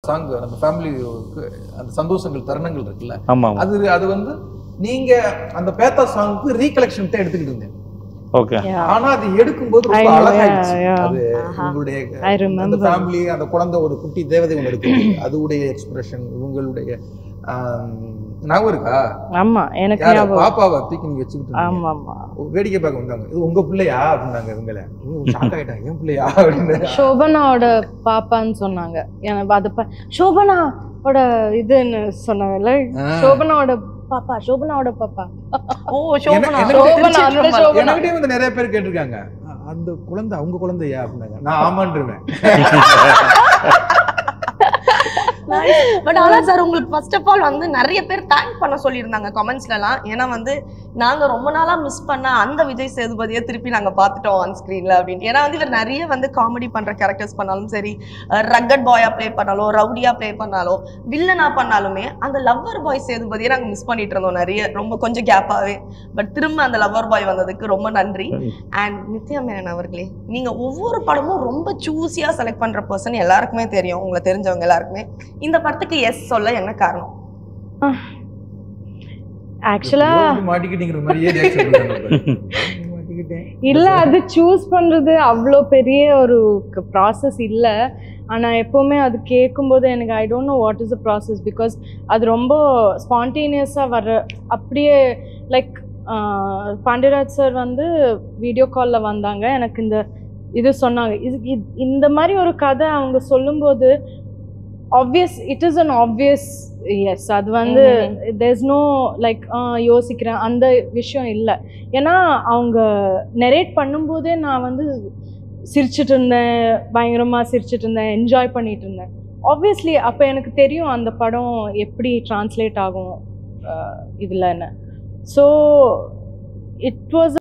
Song அந்த ஃபேமிலிக்கு அந்த சந்தோஷங்கள் தருணங்கள் இருக்குல்ல, ஆமா அது வந்து நீங்க அந்த பேத்தா சாங்க்கு ரீகலெக்ஷன் தான் எடுத்துக்கிட்டு இருந்தேன். ஓகே. ஆனா அது எடுக்கும்போது ரொம்ப அழகாயிடுச்சு. அது உங்களுடைய அந்த ஃபேமிலி, அந்த குழந்தை ஒரு குட்டி தேவதை ஒன்று இருக்கு, அதுடைய எக்ஸ்பிரஷன், உங்களுடைய ஞாபகம் இருக்கா? ஆமா, எனக்கு பாப்பாவை தூக்கி நீங்க வச்சுக்கிட்டு ஆமா ஆமா வேடிக்கை பார்க்க வந்தாங்க. இது உங்க பிள்ளையா அப்படின்னாங்க. இவங்கள ஷாக் ஆயிட்டாங்க, என் பிள்ளையா அப்படின்னு. சோபனாவோட பாப்பான்னு சொன்னாங்க. எனக்கு அது சோபனாவோட இதுன்னு சொன்னாங்கல்ல, சோபனாவோட பாப்பா, சோபனாவோட பாப்பா. ஓ சோபனா. என்கிட்டயும் வந்து நிறைய பேர் கேட்டிருக்காங்க, அந்த குழந்தை அவங்க குழந்தையா அப்படின்னாங்க. நான் ஆமான்றுவேன். பட் ஆனா சார் உங்களுக்கு ஃபர்ஸ்ட் ஆஃப் ஆல் வந்து நிறைய பேர் தேங்க் பண்ண சொல்லியிருந்தாங்க கமெண்ட்ஸ்லாம். ஏன்னா வந்து நாங்க ரொம்ப நாளா மிஸ் பண்ண அந்த விஜய் சேதுபதியை திருப்பி நாங்க பார்த்துட்டோம் ஆன் ஸ்கிரீன்ல அப்படின்னு. ஏன்னா வந்து இவர் நிறைய வந்து காமெடி பண்ற கேரக்டர்ஸ் பண்ணாலும் சரி, ரக்கட் பாயா பிளே பண்ணாலும், ரவுடியா பிளே பண்ணாலும், வில்லனா பண்ணாலுமே அந்த லவ்வர் பாய் சேதுபதியை நாங்க மிஸ் பண்ணிட்டு இருந்தோம் நிறைய, ரொம்ப கொஞ்சம் கேப்பாவே. பட் திரும்ப அந்த லவ்வர் பாய் வந்ததுக்கு ரொம்ப நன்றி. அண்ட் நித்யா மேனன் அவர்களே, நீங்க ஒவ்வொரு படமும் ரொம்ப சூஸியா செலக்ட் பண்ற பர்சன் எல்லாருக்குமே தெரியும், உங்களை தெரிஞ்சவங்க எல்லாருக்குமே. இந்த படத்துக்கு எஸ் சொல்ல என்ன காரணம்? ஆக்சுவலா மாட்டிக்கிட்டீங்கிற மாதிரியே ரியாக்ஷன் பண்ணாங்க. இல்ல, அது சூஸ் பண்றது அவ்வளோ பெரிய ஒரு ப்ராசஸ் இல்லை. ஆனால் எப்போவுமே அது கேட்கும்போது எனக்கு I don't know what is the process, because அது ரொம்ப ஸ்பான்டேனியஸாக வர அப்படியே. லைக் பாண்டியராஜ் சார் வந்து வீடியோ காலில் வந்தாங்க, எனக்கு இது சொன்னாங்க. இந்த மாதிரி ஒரு கதை அவங்க சொல்லும்போது obvious, it is an obvious yes. அது வந்து there's no like யோசிக்கிறேன் அந்த விஷயம் இல்லை. ஏன்னா அவங்க நெரேட் பண்ணும்போதே நான் வந்து சிரிச்சிட்டு இருந்தேன், பயங்கரமாக சிரிச்சிட்டு இருந்தேன், என்ஜாய் பண்ணிட்டு இருந்தேன். ஆப்வியஸ்லி அப்போ எனக்கு தெரியும் அந்த படம் எப்படி டிரான்ஸ்லேட் ஆகும் இதுலன்னு. So it was